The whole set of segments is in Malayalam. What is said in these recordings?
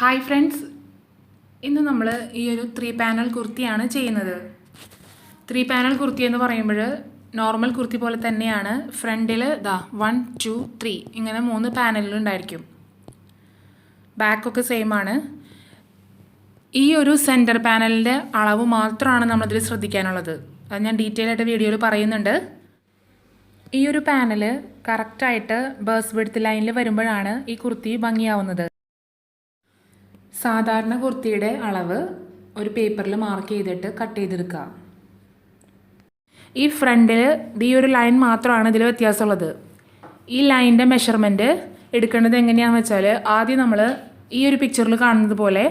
ഹായ് ഫ്രണ്ട്സ്, ഇന്ന് നമ്മൾ ഈ ഒരു 3 പാനൽ കുർത്തിയാണ് ചെയ്യുന്നത്. 3 പാനൽ കുർത്തി എന്ന് പറയുമ്പോൾ നോർമൽ കുർത്തി പോലെ തന്നെയാണ്. ഫ്രണ്ടിൽ 1 2 3 ഇങ്ങനെ 3 പാനലുകളുണ്ടായിരിക്കും. ബാക്കൊക്കെ സെയിം ആണ്. ഈ ഒരു സെൻറ്റർ പാനലിൻ്റെ അളവ് മാത്രമാണ് നമ്മളിതിൽ ശ്രദ്ധിക്കാനുള്ളത്. അത് ഞാൻ ഡീറ്റെയിൽ ആയിട്ട് വീഡിയോയിൽ പറയുന്നുണ്ട്. ഈ ഒരു പാനൽ കറക്റ്റായിട്ട് ബേസ് വിഡ്ത്ത് ലൈനിൽ വരുമ്പോഴാണ് ഈ കുർത്തി ഭംഗിയാവുന്നത്. സാധാരണ കുർത്തിയുടെ അളവ് ഒരു പേപ്പറിൽ മാർക്ക് ചെയ്തിട്ട് കട്ട് ചെയ്തെടുക്കുക. ഈ ഫ്രണ്ടിൽ ഈ ഒരു ലൈൻ മാത്രമാണ് ഇതിൽ വ്യത്യാസമുള്ളത്. ഈ ലൈനിൻ്റെ മെഷർമെൻറ്റ് എടുക്കേണ്ടത് എങ്ങനെയാണെന്ന് വെച്ചാൽ, ആദ്യം നമ്മൾ ഈ ഒരു പിക്ചറിൽ കാണുന്നത് പോലെ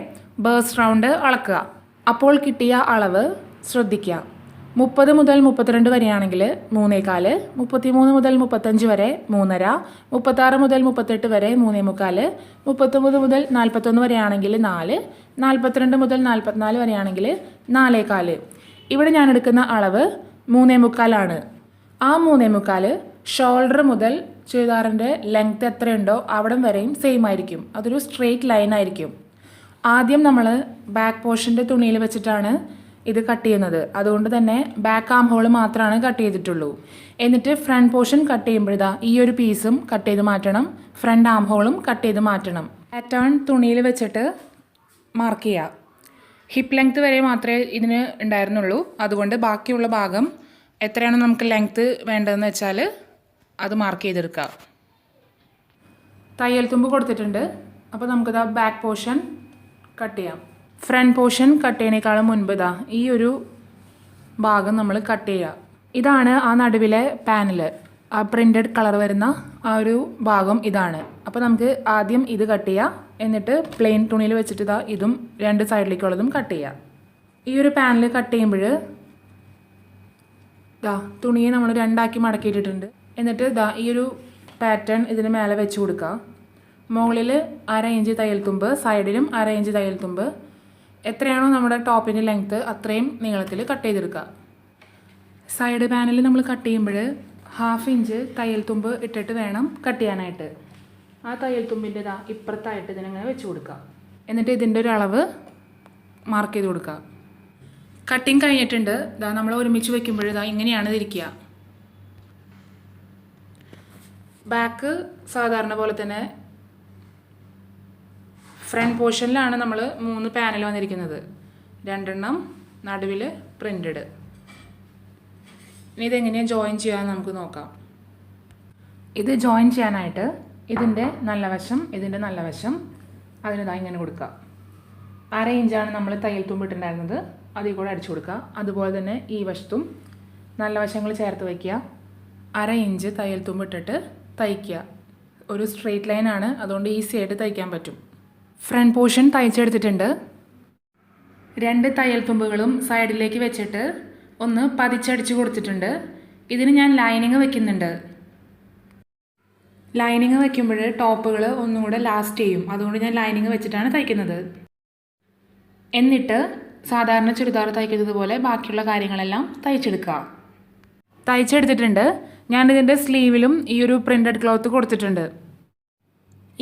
ബേസ് റൗണ്ട് അളക്കുക. അപ്പോൾ കിട്ടിയ അളവ് ശ്രദ്ധിക്കുക. 30 മുതൽ 32 വരെയാണെങ്കിൽ 3/4, 33 മുതൽ 35 വരെ 3.5, 36 മുതൽ 38 വരെ 3.25, 39 മുതൽ 41 വരെയാണെങ്കിൽ 4, 42 മുതൽ 44 വരെയാണെങ്കിൽ 4.25. ഇവിടെ ഞാൻ എടുക്കുന്ന അളവ് 3.25 ആണ്. ആ 3.25 ഷോൾഡർ മുതൽ ചുരിദാറിൻ്റെ ലെങ്ത് എത്രയുണ്ടോ അവിടം വരെയും സെയിം ആയിരിക്കും. അതൊരു സ്ട്രെയിറ്റ് ലൈൻ ആയിരിക്കും. ആദ്യം നമ്മൾ ബാക്ക് പോർഷൻ്റെ തുണിയിൽ വെച്ചിട്ടാണ് ഇത് കട്ട് ചെയ്യുന്നത്. അതുകൊണ്ട് തന്നെ ബാക്ക് ആം ഹോൾ മാത്രമാണ് കട്ട് ചെയ്തിട്ടുള്ളൂ. എന്നിട്ട് ഫ്രണ്ട് പോർഷൻ കട്ട് ചെയ്യുമ്പോഴാ ഈ ഒരു പീസും കട്ട് ചെയ്ത് മാറ്റണം, ഫ്രണ്ട് ആം ഹോളും കട്ട് ചെയ്ത് മാറ്റണം. പാറ്റേൺ തുണിയിൽ വെച്ചിട്ട് മാർക്ക് ചെയ്യുക. ഹിപ്പ് ലെങ്ത് വരെ മാത്രമേ ഇതിന് ഉണ്ടായിരുന്നുള്ളൂ. അതുകൊണ്ട് ബാക്കിയുള്ള ഭാഗം എത്രയാണ് നമുക്ക് ലെങ്ത്ത് വേണ്ടതെന്ന് വെച്ചാൽ അത് മാർക്ക് ചെയ്തെടുക്കുക. തയ്യൽ തുമ്പ് കൊടുത്തിട്ടുണ്ട്. അപ്പോൾ നമുക്കിതാ ബാക്ക് പോർഷൻ കട്ട് ചെയ്യാം. ഫ്രണ്ട് പോർഷൻ കട്ട് ചെയ്യുന്നതിനേക്കാളും മുൻപ് ഈ ഒരു ഭാഗം നമ്മൾ കട്ട് ചെയ്യുക. ഇതാണ് ആ നടുവിലെ പാനൽ, ആ പ്രിൻറ്റഡ് കളർ വരുന്ന ആ ഒരു ഭാഗം ഇതാണ്. അപ്പോൾ നമുക്ക് ആദ്യം ഇത് കട്ട് ചെയ്യാം. എന്നിട്ട് പ്ലെയിൻ തുണിയിൽ വെച്ചിട്ട് ഇതും 2 സൈഡിലേക്കുള്ളതും കട്ട് ചെയ്യുക. ഈ ഒരു പാനൽ കട്ട് ചെയ്യുമ്പോൾ തുണിയെ നമ്മൾ 2 മടക്കിയിട്ടിട്ടുണ്ട്. എന്നിട്ട് ഈ ഒരു പാറ്റേൺ ഇതിന് മേലെ വെച്ച് കൊടുക്കുക. മുകളിൽ 1/2 ഇഞ്ച് തയ്യൽ തുമ്പ്, സൈഡിലും 1/2 ഇഞ്ച് തയ്യൽ തുമ്പ്. എത്രയാണോ നമ്മുടെ ടോപ്പിൻ്റെ ലെങ്ത്ത് അത്രയും നീളത്തിൽ കട്ട് ചെയ്തെടുക്കുക. സൈഡ് പാനൽ നമ്മൾ കട്ട് ചെയ്യുമ്പോൾ 1/2 ഇഞ്ച് തയ്യൽ തുമ്പ് ഇട്ടിട്ട് വേണം കട്ട് ചെയ്യാനായിട്ട്. ആ തയ്യൽ തുമ്പിൻ്റെ ഇപ്പുറത്തായിട്ട് ഇതിനങ്ങനെ വെച്ച് കൊടുക്കുക. എന്നിട്ട് ഇതിൻ്റെ ഒരു അളവ് മാർക്ക് ചെയ്ത് കൊടുക്കുക. കട്ടിങ് കഴിഞ്ഞിട്ടുണ്ട്. നമ്മൾ ഒരുമിച്ച് വയ്ക്കുമ്പോൾ ഇങ്ങനെയാണ് ഇരിക്കുക. ബാക്ക് സാധാരണ പോലെ തന്നെ ഫ്രണ്ട് പോർഷനിലാണ് നമ്മൾ 3 പാനൽ വന്നിരിക്കുന്നത്. 2 നടുവിൽ പ്രിൻറ്റഡ്. ഇനി ഇതെങ്ങനെയാണ് ജോയിൻ ചെയ്യാമെന്ന് നമുക്ക് നോക്കാം. ഇത് ജോയിൻ ചെയ്യാനായിട്ട് ഇതിൻ്റെ നല്ല വശം ഇതിൻ്റെ നല്ല വശം അതിന് ഇങ്ങനെ കൊടുക്കുക. 1/2 ഇഞ്ചാണ് നമ്മൾ തയ്യൽ തുമ്പ് ഇട്ടിട്ടുണ്ടായിരുന്നത്, അതിൽ കൂടെ അടിച്ചു കൊടുക്കുക. അതുപോലെ തന്നെ ഈ വശത്തും നല്ല വശങ്ങൾ ചേർത്ത് വയ്ക്കുക. 1/2 ഇഞ്ച് തയ്യൽ തുമ്പ് ഇട്ടിട്ട് തയ്ക്കുക. ഒരു സ്ട്രെയിറ്റ് ലൈനാണ്, അതുകൊണ്ട് ഈസി ആയിട്ട് തയ്ക്കാൻ പറ്റും. Front portion തയ്ച്ചെടുത്തിട്ടുണ്ട്. 2 തയ്യൽ തുമ്പുകളും സൈഡിലേക്ക് വെച്ചിട്ട് ഒന്ന് പതിച്ചടിച്ച് കൊടുത്തിട്ടുണ്ട്. ഇതിന് ഞാൻ ലൈനിങ് വെക്കുന്നുണ്ട്. ലൈനിങ് വെക്കുമ്പോൾ ടോപ്പുകൾ ഒന്നും കൂടെ ലാസ്റ്റ് ചെയ്യും. അതുകൊണ്ട് ഞാൻ ലൈനിങ് വെച്ചിട്ടാണ് തയ്ക്കുന്നത്. എന്നിട്ട് സാധാരണ ചുരിദാർ തയ്ക്കുന്നത് പോലെ ബാക്കിയുള്ള കാര്യങ്ങളെല്ലാം തയ്ച്ചെടുക്കുക. തയ്ച്ചെടുത്തിട്ടുണ്ട്. ഞാനിതിൻ്റെ സ്ലീവിലും ഈ ഒരു പ്രിൻറ്റഡ് ക്ലോത്ത് കൊടുത്തിട്ടുണ്ട്.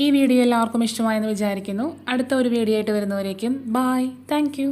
ഈ വീഡിയോ എല്ലാവർക്കും ഇഷ്ടമായെന്ന് വിചാരിക്കുന്നു. അടുത്ത ഒരു വീഡിയോ ആയിട്ട് വരുന്നവരേക്കും ബൈ. Thank you.